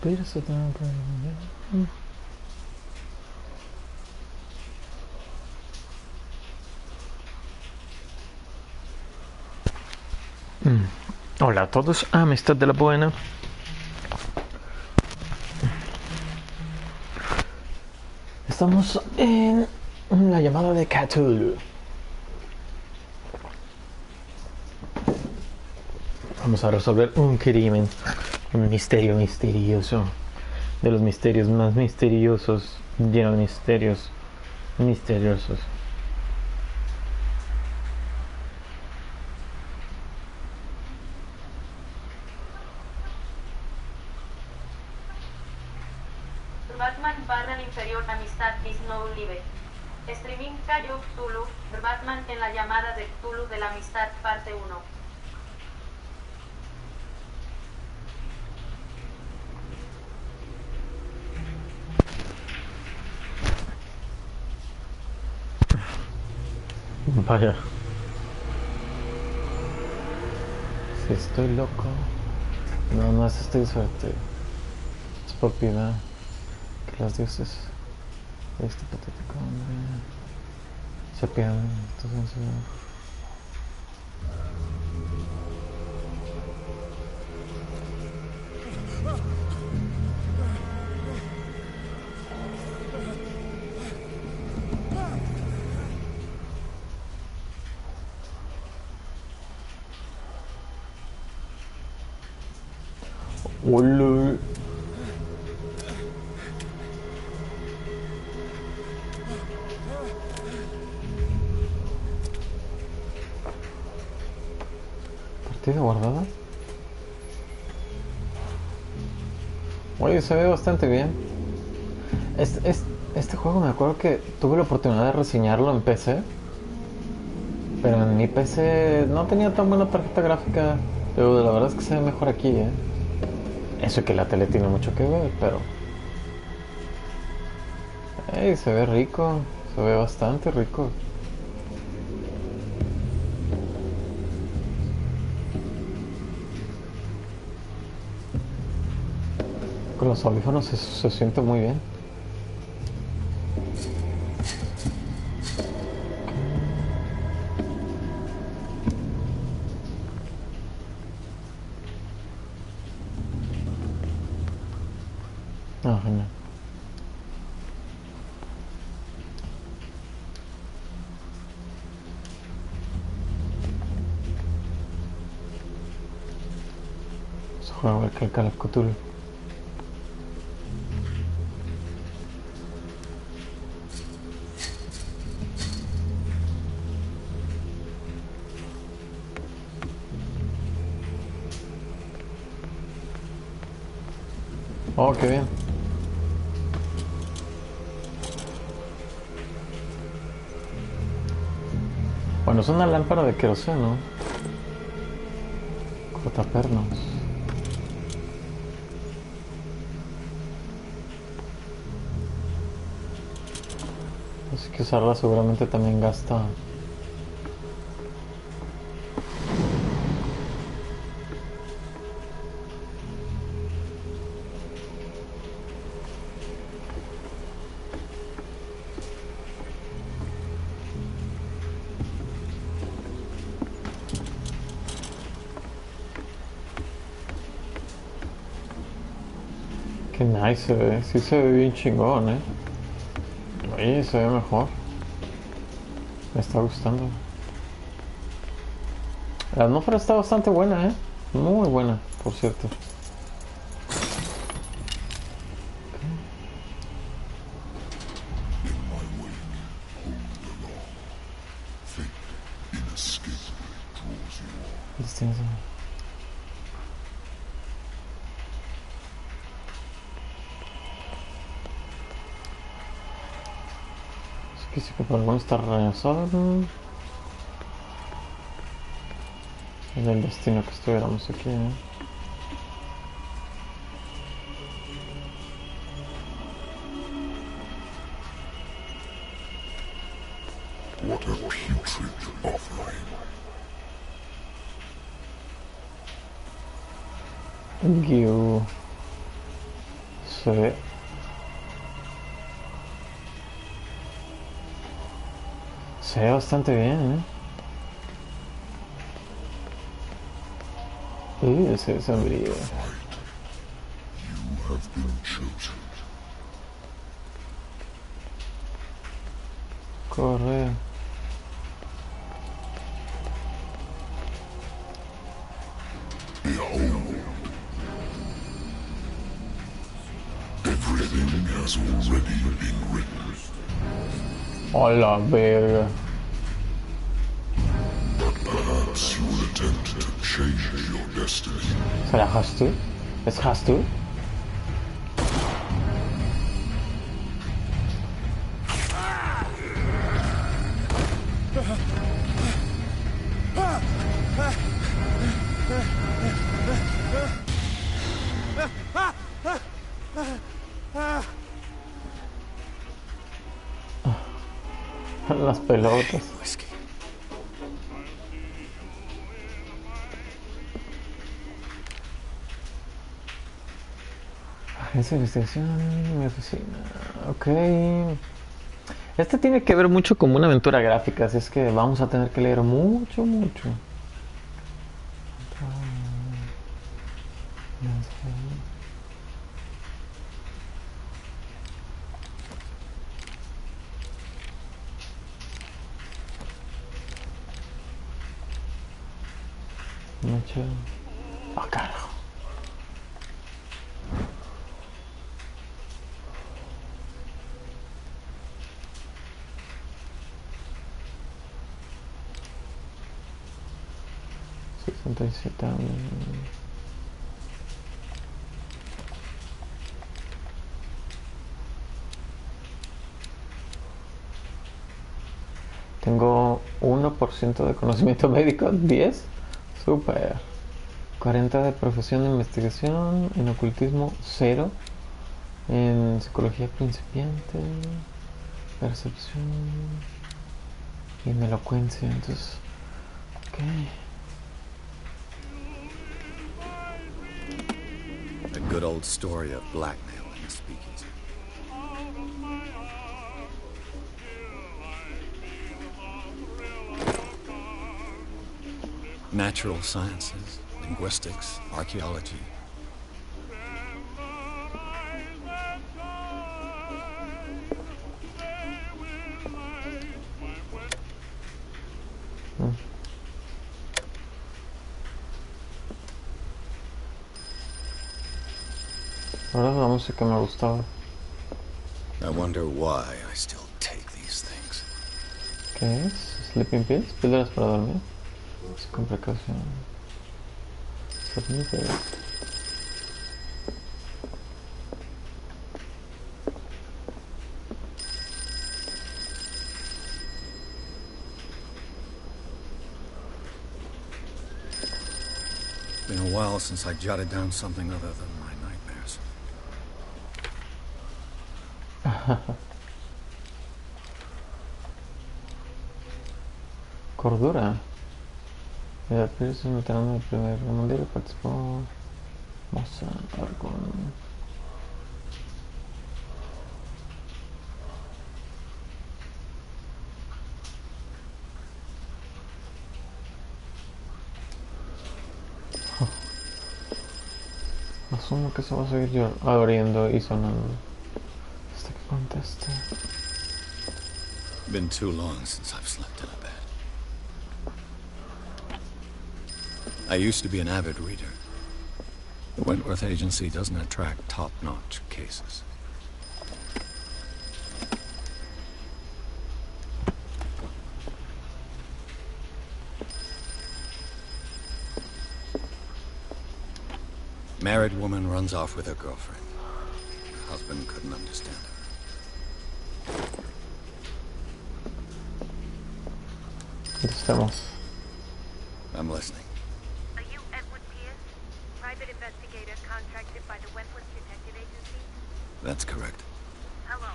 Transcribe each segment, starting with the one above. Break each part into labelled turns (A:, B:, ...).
A: Pero eso también puede cambiar. Hola a todos, amistad de la buena. Estamos en la llamada de Cthulhu. Vamos a resolver un crimen, un misterio misterioso, de los misterios más misteriosos, lleno de misterios misteriosos.
B: DrBatman barra inferior amistad is no live. Streaming cayó Cthulhu, DrBatman en la llamada de Cthulhu de la amistad parte 1.
A: Vaya. Si estoy loco. No, no es estoy suerte. Es propiedad que los dioses de este patético hombre se apiaden. Entonces, hola. ¿Partida guardada? Oye, se ve bastante bien. Este juego me acuerdo que tuve la oportunidad de reseñarlo en PC. Pero en mi PC no tenía tan buena tarjeta gráfica. Pero la verdad es que se ve mejor aquí, ¿eh? Eso que la tele tiene mucho que ver, pero... ¡Ey! Se ve rico. Se ve bastante rico. Con los audífonos se siente muy bien. Ah, genial. Vamos a jugar a ver qué Call of Cthulhu. Oh, qué bien. Bueno, es una lámpara de queroseno. Cortapernos. Así que usarla seguramente también gasta. Qué nice se ve. Sí se ve bien chingón, ¿eh? Oye, se ve mejor. Me está gustando. La atmósfera está bastante buena, ¿eh? Muy buena, por cierto. Es que sí que por alguno está regresado. Es el destino que estuviéramos aquí, ¿eh?
C: What a putrid offering.
A: Thank you. ve... Se ve bastante bien, se ve sombrío.
C: You have been chosen.
A: Corre.
C: Behold. Everything has already been written.
A: Hola, verga.
C: But perhaps you will attempt to change your destiny.
A: ¿Será Has tú? ¿Es Has tú? Las pelotas. Agencia de investigación, mi oficina. Ok. Este tiene que ver mucho con una aventura gráfica, así es que vamos a tener que leer mucho. Mucho. Ah, carajo. Tengo 1% de conocimiento médico, 10. Super. 40 de profesión de investigación, en ocultismo 0, en psicología principiante, percepción y en elocuencia. Entonces, ok.
D: A good old story of blackmail in the speakeasy. Natural sciences, linguistics, archaeology.
A: Ahora la música me gustaba.
D: I wonder why I still take these things.
A: ¿Qué es? Sleeping pills, píldoras para dormir. Con precaución. Somníferos.
D: Been a while since I jotted down something other than my nightmares.
A: Cordura. El Pierce es un veterano del Primer Guerra Mundial y participó Moza, Argon. Asumo que se va a seguir yo abriendo y sonando hasta que conteste.
D: Been too long since I've slept in a bed. I used to be an avid reader. The Wentworth Agency doesn't attract top-notch cases. Married woman runs off with her girlfriend. Her husband couldn't understand her.
A: Estamos.
D: I'm listening.
E: Are you Edward Pierce, private investigator contracted by the Wentworth Detective Agency?
D: That's correct.
E: Hello.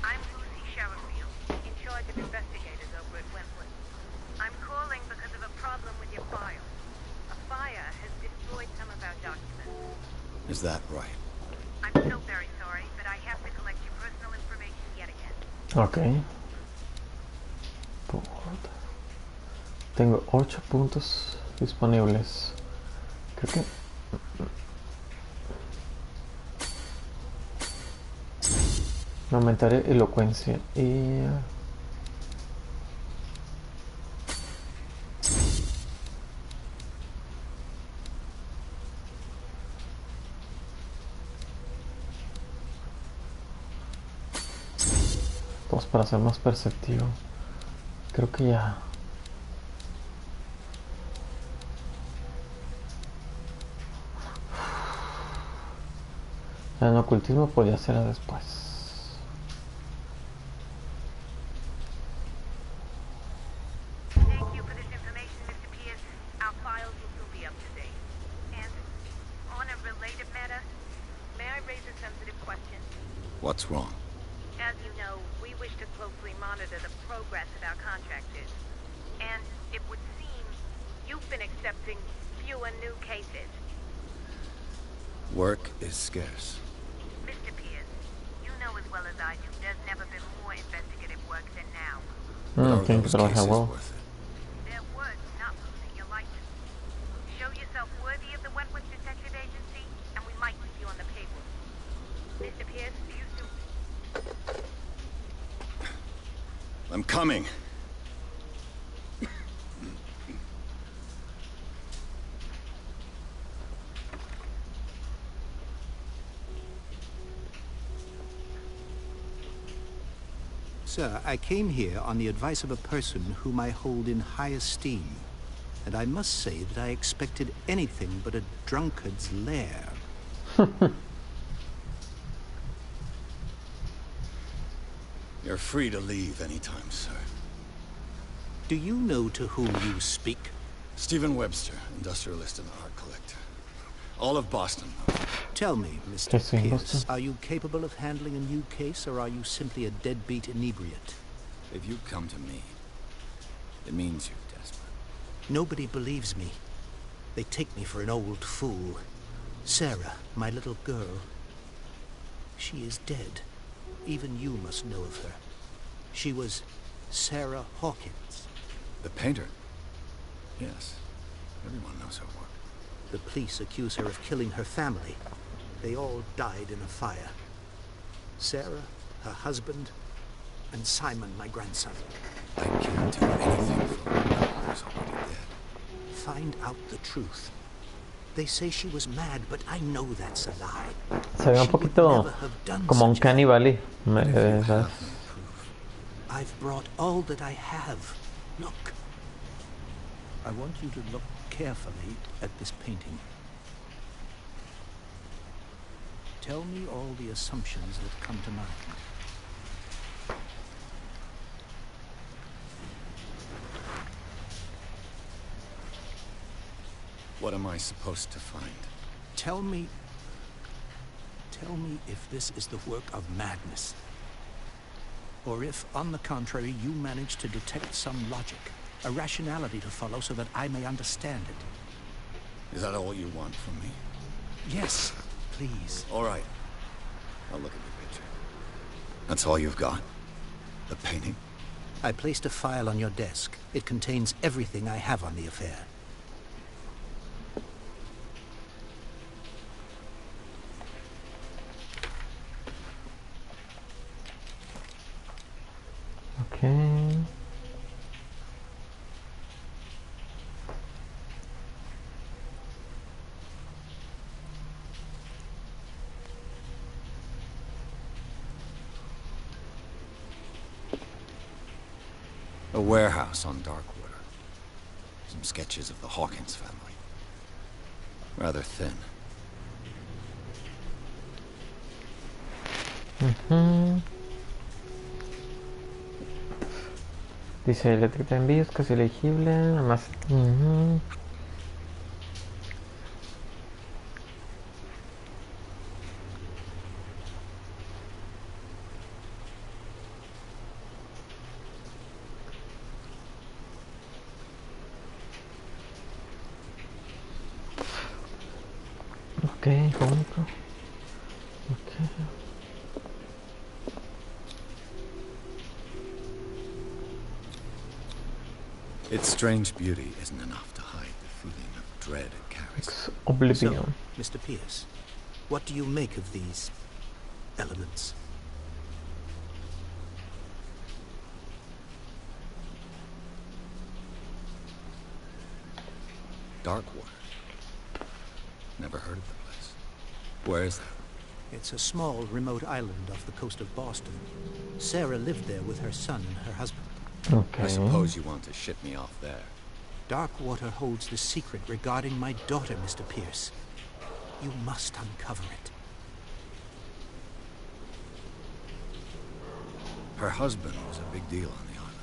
E: I'm Lucy Sherrifield, in charge of investigators over at Wentworth. I'm calling because of a problem with your file. A fire has destroyed some of our documents.
D: Is that right?
E: I'm
A: Ok. Tengo 8 puntos disponibles. Creo que... aumentaré elocuencia y... pues para ser más perceptivo. Creo que ya... el ocultismo podría ser después.
E: Thank you for this information, Mr. Pierce. Our files will soon be up to date. And on a related matter, may I raise a sensitive question?
D: What's wrong?
E: As you know, we wish to closely monitor the progress of our contractors. And it would seem you've been accepting fewer new cases.
D: Work is scarce.
E: Mr. Pierce, you know as well as I do there's never been more investigative work than now.
D: Are
A: Tengo que
D: those
A: trabajar
D: cases
A: well.
D: worth it?
E: They're worth not losing your license. Show yourself worthy of the Wentworth Detective Agency, and we might keep you on the payroll. Mr. Pierce, do you still...
D: I'm coming.
F: Sir, I came here on the advice of a person whom I hold in high esteem. And I must say that I expected anything but a drunkard's lair.
D: You're free to leave anytime, sir.
F: Do you know to whom you speak?
D: Stephen Webster, industrialist and art collector. All of Boston.
F: Tell me, Mr.
A: Yes, in
F: Pierce,
A: Boston.
F: are you capable of handling a new case, or are you simply a deadbeat inebriate?
D: If you come to me, it means you're desperate.
F: Nobody believes me. They take me for an old fool. Sarah, my little girl, she is dead. Even you must know of her. She was Sarah Hawkins.
D: The painter? Yes. Everyone knows her work.
F: The police accuse her of killing her family. They all died in a fire. Sarah, her husband, and Simon, my grandson.
D: I can't do anything for her who's already dead.
F: Find out the truth. They say she was mad, but I know that's a lie.
A: Se ve un
F: She would
A: poquito
F: never have done
A: como un
F: such a thing.
A: cannibali.
D: But if you
A: ¿Sabes?
D: have no proof,
F: I've brought all that I have. Look. I want you to look carefully at this painting. Tell me all the assumptions that come to mind.
D: what am I supposed to find?
F: Tell me if this is the work of madness. Or if, on the contrary, you manage to detect some logic, a rationality to follow so that I may understand it.
D: Is that all you want from me?
F: Yes, please.
D: All right. I'll look at the picture. That's all you've got? The painting?
F: I placed a file on your desk. It contains everything I have on the affair.
A: Okay.
D: A warehouse on Darkwater. Some sketches of the Hawkins family. Rather thin.
A: Dice eléctrica de envíos, casi legible, además. Ok, único. Ok.
D: Its strange beauty isn't enough to hide the feeling of dread it carries.
A: It's oblivion.
F: So, Mr. Pierce, what do you make of these elements?
D: Darkwater. Never heard of the place. Where is that?
F: It's a small, remote island off the coast of Boston. Sarah lived there with her son and her husband.
A: Okay.
D: I suppose you want to ship me off there.
F: Darkwater holds the secret regarding my daughter, Mr. Pierce. You must uncover it.
D: Her husband was a big deal on the island.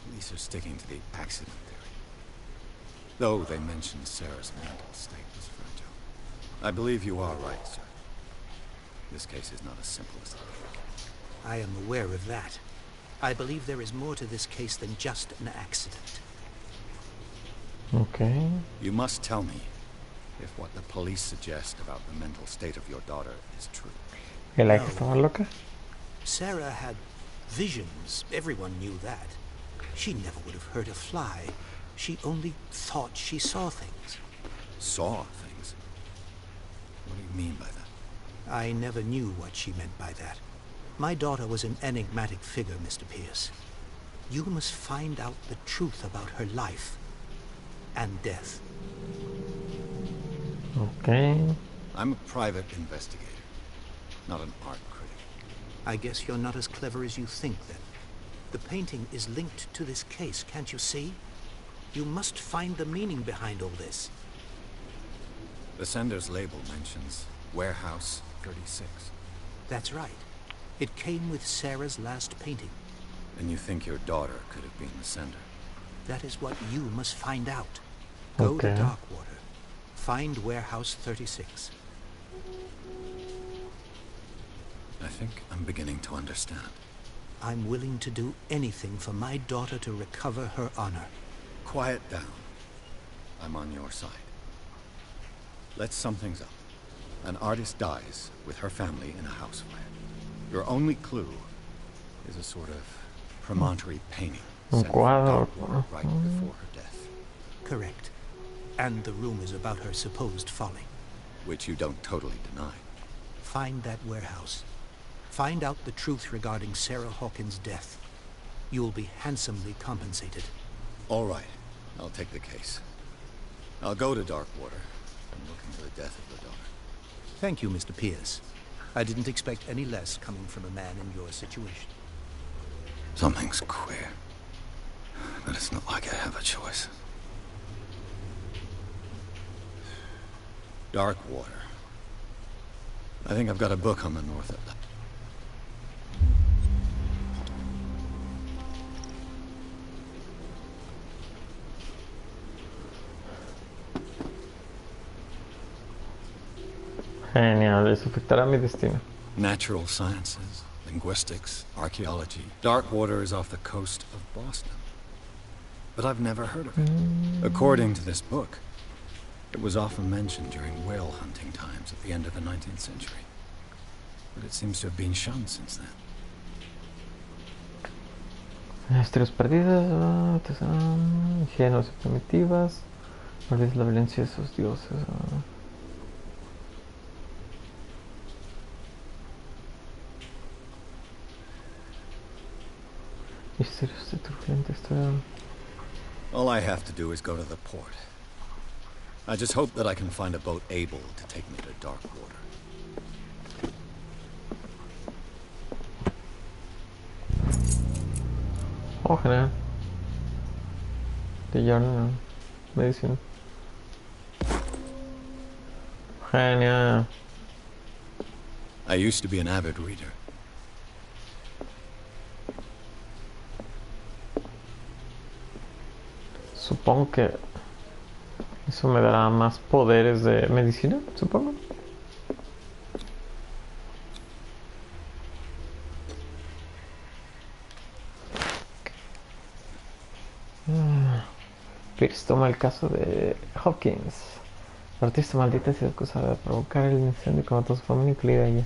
D: Police are sticking to the accident theory. Though they mentioned Sarah's mental state was fragile. I believe you are right, sir. This case is not as simple as that.
F: I am aware of that. I believe there is more to this case than just an accident.
A: Okay.
D: You must tell me if what the police suggest about the mental state of your daughter is true.
A: ¿Que la hija estaba loca?
F: Sarah had visions. Everyone knew that. She never would have hurt a fly. She only thought she saw things.
D: Saw things? What do you mean by that?
F: I never knew what she meant by that. My daughter was an enigmatic figure, Mr. Pierce. You must find out the truth about her life and death.
A: Okay.
D: I'm a private investigator, not an art critic.
F: I guess you're not as clever as you think, then. The painting is linked to this case, can't you see? You must find the meaning behind all this.
D: The sender's label mentions Warehouse 36.
F: That's right. It came with Sarah's last painting.
D: And you think your daughter could have been the sender?
F: That is what you must find out. Go to
A: Okay.
F: Darkwater. Find Warehouse 36.
D: I think I'm beginning to understand.
F: I'm willing to do anything for my daughter to recover her honor.
D: Quiet down. I'm on your side. Let's sum things up. An artist dies with her family in a house fire. Your only clue is a sort of promontory painting
A: Un
D: sent from
A: cuadro.
D: Darkwater right before her death,
F: Correct. And the rumors about her supposed folly.
D: which you don't totally deny.
F: Find that warehouse. Find out the truth regarding Sarah Hawkins' death. You will be handsomely compensated.
D: All right, I'll take the case. I'll go to Darkwater and look into the death of your daughter.
F: Thank you, Mr. Pierce. I didn't expect any less coming from a man in your situation.
D: Something's queer, but it's not like I have a choice. Darkwater. I think I've got a book on the North Atlantic.
A: Genial, eso afectará mi destino.
D: Natural sciences, linguistics, archaeology. Darkwater is off the coast of Boston. But I've never heard of it. According to this book, it was often mentioned during whale hunting times at the end of the 19th century. But it seems to have been shunned since then.
A: Estrellas perdidas, ingenios y primitivas. Olvides la violencia de sus dioses. Misterios de turbulenta historia.
D: All I have to do is go to the port. I just hope that I can find a boat able to take me to Darkwater.
A: Oh, genial. De Journal Medicine. Genial.
D: I used to be an avid reader.
A: Supongo que eso me dará más poderes de medicina, supongo. Pierce toma el caso de Hawkins. La artista maldita ha sido acusada de provocar el incendio con toda su familia, incluida ella.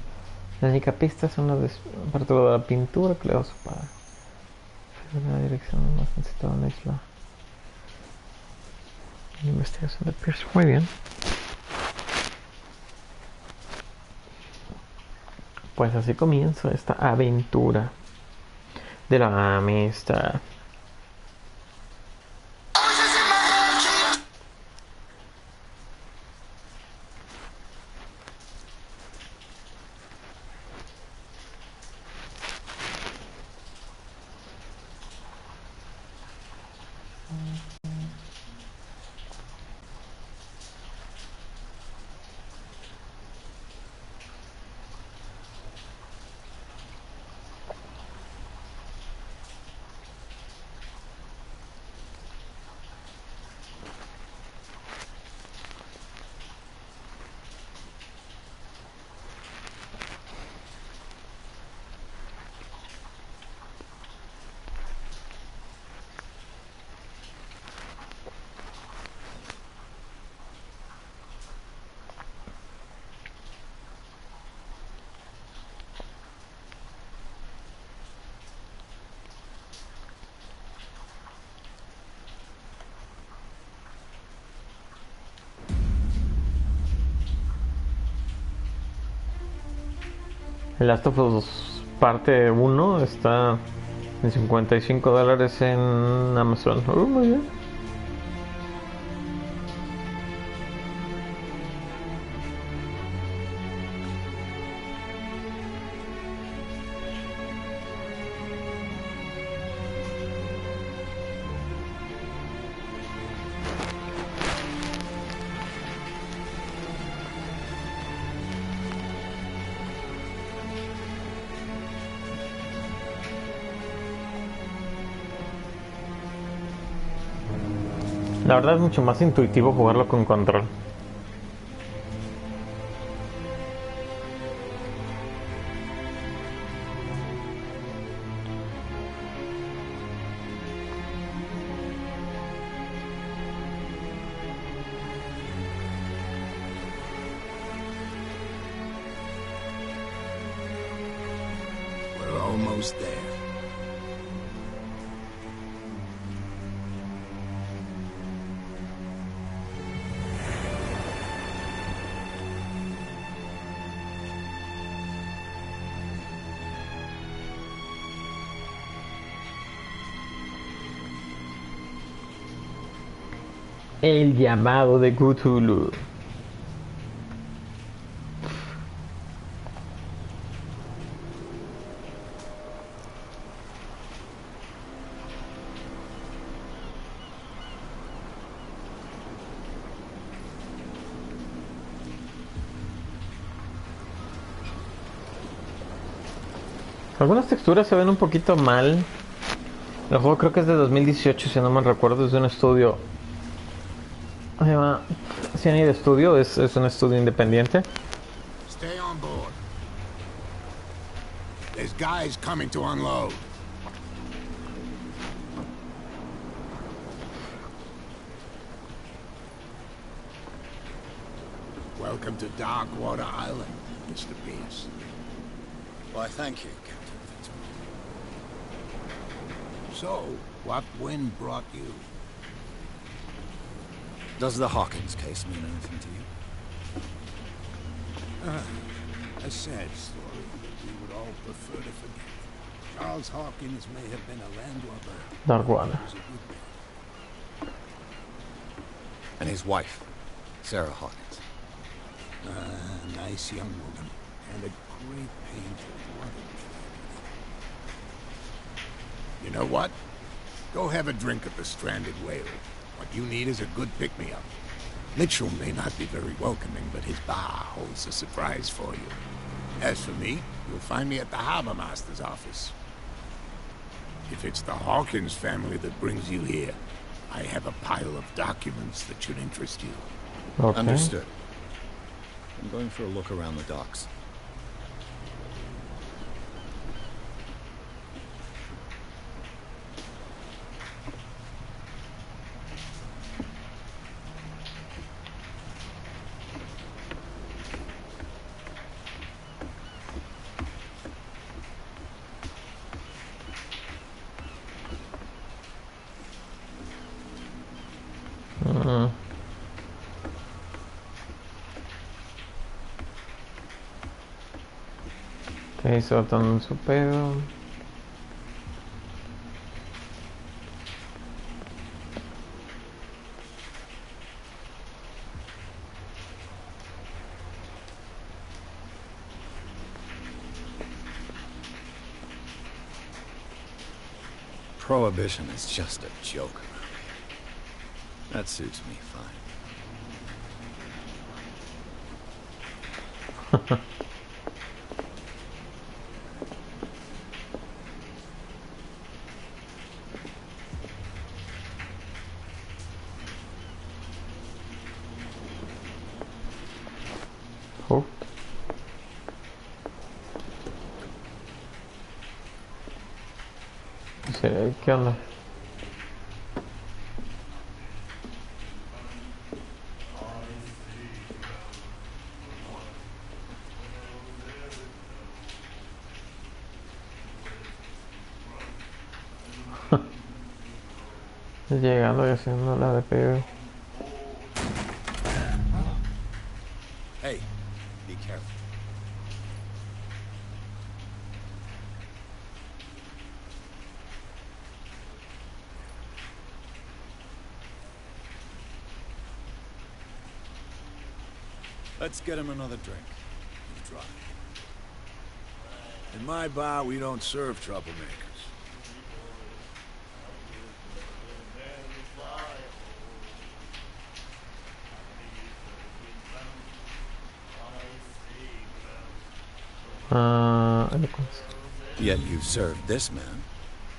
A: La única pista es una perturbadora pintura que le dio a su padre. La dirección más necesitada en la isla. Investigación de Pierce. Muy bien. Pues así comienza esta aventura de la amistad. El Last of Us parte 1 está en $55 en Amazon. Muy bien. La verdad es mucho más intuitivo jugarlo con control.
C: We're almost there.
A: El llamado de Cthulhu. Algunas texturas se ven un poquito mal. El juego creo que es de 2018, si no me recuerdo, es de un estudio. Se llama Cyanide Studio, es un estudio independiente.
C: Stay on board. There's guys coming to unload. Welcome to Darkwater Island, Mr. Pierce.
D: Why, thank you, Captain.
C: So, what wind brought you?
D: Does the Hawkins case mean anything to you?
C: A sad story that we would all prefer to forget. Charles Hawkins may have been a landlubber.
A: Darkwater.
C: He was a good man.
D: And his wife, Sarah Hawkins.
C: A nice young woman, and a great pain to want to. You know what? Go have a drink at the Stranded Whale. What you need is a good pick-me-up. Mitchell may not be very welcoming, but his bar holds a surprise for you. As for me, you'll find me at the Harbor Master's office. If it's the Hawkins family that brings you here, I have a pile of documents that should interest you.
A: Okay.
D: Understood. I'm going for a look around the docks.
A: Ok, se va tomando su pedo.
D: Prohibition is just a joke around here. That suits me fine.
A: Oh. ¿Qué onda? Llegando y haciendo la de pedo.
D: Hey, be careful. Let's get him another drink. He's dry.
C: In my bar, we don't serve troublemakers.
D: Yet you served this man,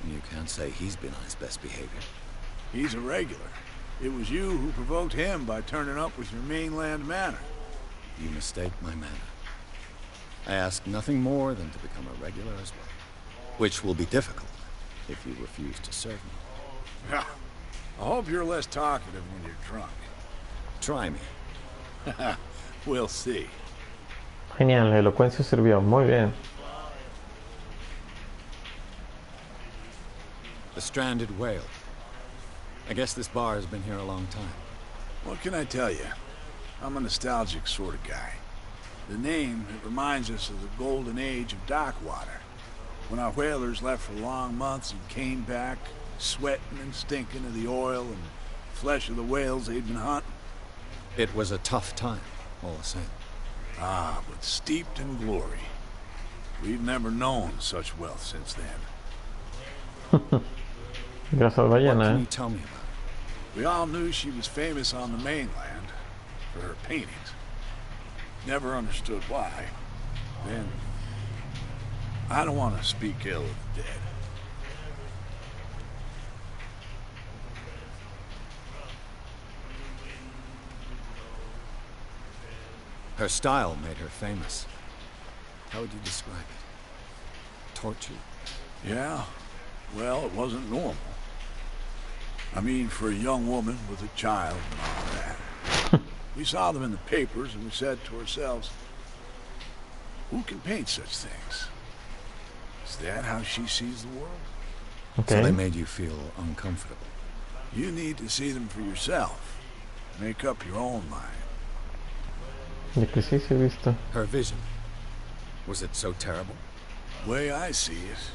D: and you can't say he's been on his best behavior.
C: He's a regular. It was you who provoked him by turning up with your mainland manner.
D: You mistake my manner. I ask nothing more than to become a regular as well, which will be difficult if you refuse to serve me.
C: I hope you're less talkative when you're drunk.
D: Try me.
C: We'll see.
A: Genial, la elocuencia sirvió, muy bien.
D: The Stranded Whale. I guess this bar has been here a long time.
C: What can I tell you? I'm a nostalgic sort of guy. The name, it reminds us of the golden age of dock water. When our whalers left for long months and came back, sweating and stinking of the oil and flesh of the whales they'd been hunting.
D: It was a tough time, all the same.
C: Ah, but steeped in glory. We've never known such wealth since then.
A: Gracias al
D: What
A: ballena,
D: can you tell me about it?
C: We all knew she was famous on the mainland for her paintings. Never understood why. Then, I don't want to speak ill of the dead.
D: Her style made her famous. How would you describe it? Torture?
C: Yeah, well, it wasn't normal. I mean, for a young woman with a child and all that. We saw them in the papers and we said to ourselves, who can paint such things? Is that how she sees the world?
A: Okay.
D: So they made you feel uncomfortable.
C: You need to see them for yourself. Make up your own mind.
A: De que sí, sí he visto.
D: Her vision. Was it so terrible?
C: The way I see it,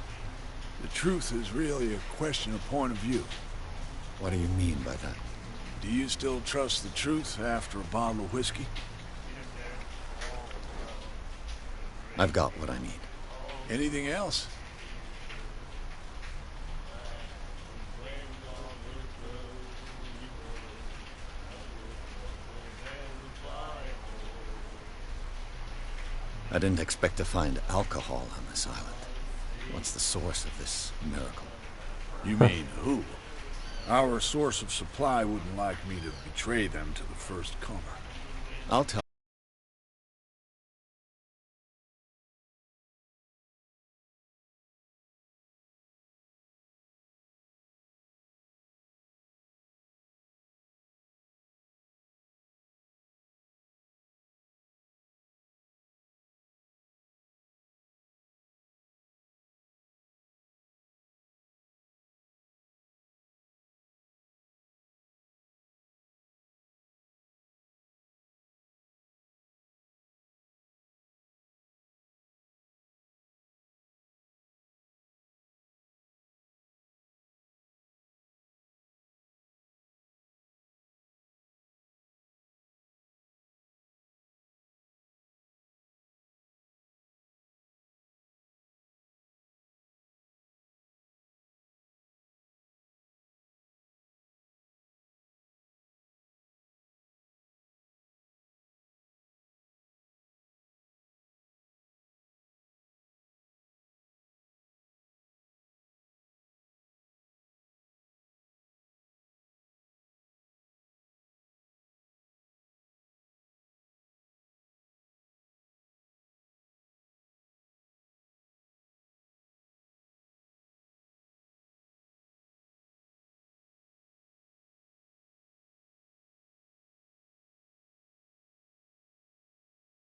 C: the truth is really a question of point of view.
D: What do you mean by that?
C: Do you still trust the truth after a bottle of whiskey?
D: I've got what I need.
C: Anything else?
D: I didn't expect to find alcohol on this island. What's the source of this miracle?
C: You mean who? Our source of supply wouldn't like me to betray them to the first comer.
D: I'll tell